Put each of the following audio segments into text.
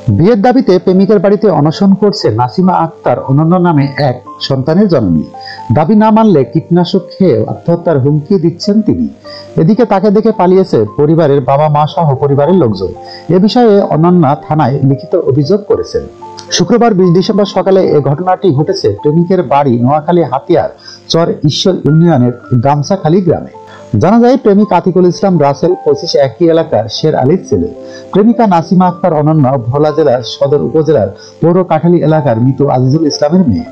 বিয়ের দাবিতে প্রেমিকের বাড়িতে অনশন করছে নাসিমা আক্তার অনন্য নামে এক সন্তানের জননী। দাবি না মানলে কীটনাশক খেয়ে আত্মহত্যার হুমকি দিচ্ছেন তিনি। এদিকে তাকে দেখে পালিয়েছে পরিবারের বাবা মা সহ পরিবারের লোকজন। এ বিষয়ে অনন্যা থানায় লিখিত অভিযোগ করেছেন। শুক্রবার 20 ডিসেম্বর সকালে এ ঘটনাটি ঘটেছে প্রেমিকের বাড়ি নোয়াখালী হাতিয়ার চর ঈশ্বর ইউনিয়নের গামছাখালী গ্রামে। জানা যায়, প্রেমিক আতিকুল ইসলাম রাসেল 25 একই এলাকার শের আলীর ছেলে। প্রেমিকা নাসিমা আক্তার অনন্য ভোলা জেলার সদর উপজেলার পৌর কাঠালী এলাকার মৃত আজিজুল ইসলামের মেয়ে।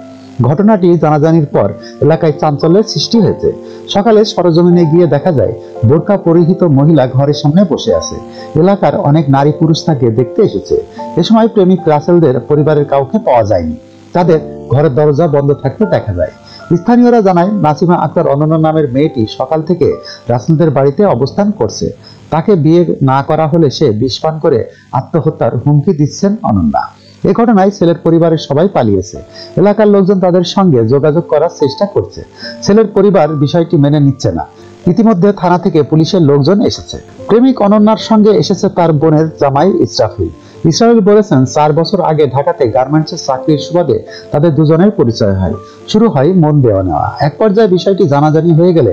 ঘটনাটি জানাজানির পর এলাকায় চাঞ্চল্যের সৃষ্টি হয়েছে। সকালে সরজমিনে গিয়ে দেখা যায়, বোরকা পরিহিত মহিলা ঘরের সামনে বসে আছে। এলাকার অনেক নারী পুরুষ তাকে দেখতে এসেছে। এ সময় প্রেমিক রাসেলদের পরিবারের কাউকে পাওয়া যায়নি। তাদের ঘরের দরজা বন্ধ থাকতে দেখা যায়। স্থানীয়রা জানায়, নাসিমা আক্তার অনন্য নামের মেয়েটি সকাল থেকে রাসেলদের বাড়িতে অবস্থান করছে। তাকে বিয়ে না করা হলে সে বিষ পান করে আত্মহত্যার হুমকি দিচ্ছেন অনন্যা। এ ঘটনায় ছেলের পরিবারের সবাই পালিয়েছে। এলাকার লোকজন তাদের সঙ্গে যোগাযোগ করার চেষ্টা করছে। ছেলের পরিবার বিষয়টি মেনে নিচ্ছে না। ইতিমধ্যে থানা থেকে পুলিশের লোকজন এসেছে। প্রেমিক অনন্যার সঙ্গে এসেছে তার বোনের জামাই ইসরাফিল। ইসরাফিল বলেছেন, 4 বছর আগে ঢাকাতে গার্মেন্টসের চাকরির সুবাদে তাদের দুজনের পরিচয় হয়। শুরু হয় মন দেওয়া নেওয়া। এক পর্যায়ে বিষয়টি জানাজানি হয়ে গেলে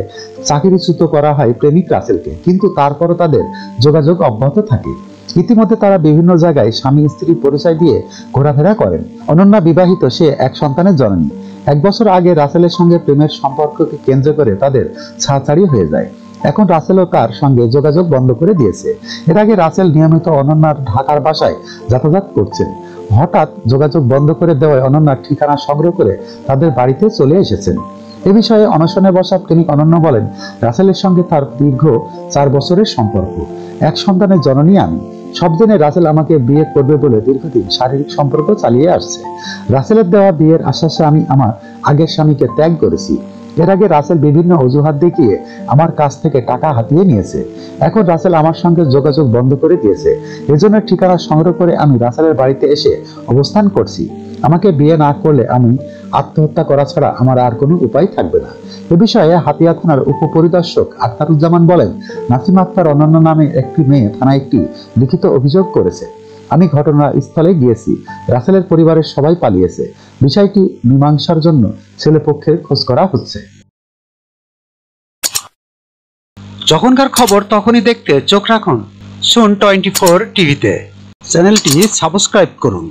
চাকরিচ্যুত করা হয় প্রেমিক রাসেলকে, কিন্তু তারপরও তাদের যোগাযোগ অব্যাহত থাকে। ইতিমধ্যে তারা বিভিন্ন জায়গায় স্বামী স্ত্রী পরিচয় দিয়ে ঘোরাফেরা করেন। অনন্যা বিবাহিত, সে এক সন্তানের জননী। 1 বছর আগে রাসেলের সঙ্গে প্রেমের সম্পর্ককে কেন্দ্র করে তাদের ছাড়াছাড়ি হয়ে যায়। এখন রাসেলও তার সঙ্গে যোগাযোগ বন্ধ করে দিয়েছে। এর আগে রাসেল নিয়মিত অনন্যার ঢাকার বাসায় যাতায়াত করছেন। হঠাৎ যোগাযোগ বন্ধ করে দেওয়ায় অনন্যার ঠিকানা সংগ্রহ করে তাদের বাড়িতে চলে এসেছেন। এ বিষয়ে অনশনে বসা প্রেমিক অনন্য বলেন, রাসেলের সঙ্গে তার দীর্ঘ 4 বছরের সম্পর্ক। এক সন্তানের জননী আমি। সব জেনে রাসেল আমাকে বিয়ে করবে বলে দীর্ঘদিন শারীরিক সম্পর্ক চালিয়ে আসছে। রাসেলের দেওয়া বিয়ের আশ্বাসে আমি আমার আগের স্বামীকে ত্যাগ করেছি। এর আগে রাসেল বিভিন্ন অজুহাত দেখিয়ে আমার কাছ থেকে টাকা হাতিয়ে নিয়েছে। এখন রাসেল আমার সঙ্গে যোগাযোগ বন্ধ করে দিয়েছে। এজন্য ঠিকানা সংগ্রহ করে আমি রাসেলের বাড়িতে এসে অবস্থান করছি। আমাকে বিয়ে না করলে আমি আত্মহত্যা করা ছাড়া আমার আর কোনো উপায় থাকবে না। এ বিষয়ে হাতিয়া থানার উপপরিদর্শক আখতারুজ্জামান বলেন, নাসিমা আক্তার অনন্য নামে একটি মেয়ে থানায় একটি লিখিত অভিযোগ করেছে। আমি ঘটনাস্থলে গিয়েছি। রাসেলের পরিবারের সবাই পালিয়েছে। বিষয়টি মীমাংসার জন্য ছেলেপক্ষের খোঁজ করা হচ্ছে। যখনকার খবর তখনই দেখতে চোখ রাখুন সুন 24 টিভিতে। চ্যানেলটি সাবস্ক্রাইব করুন।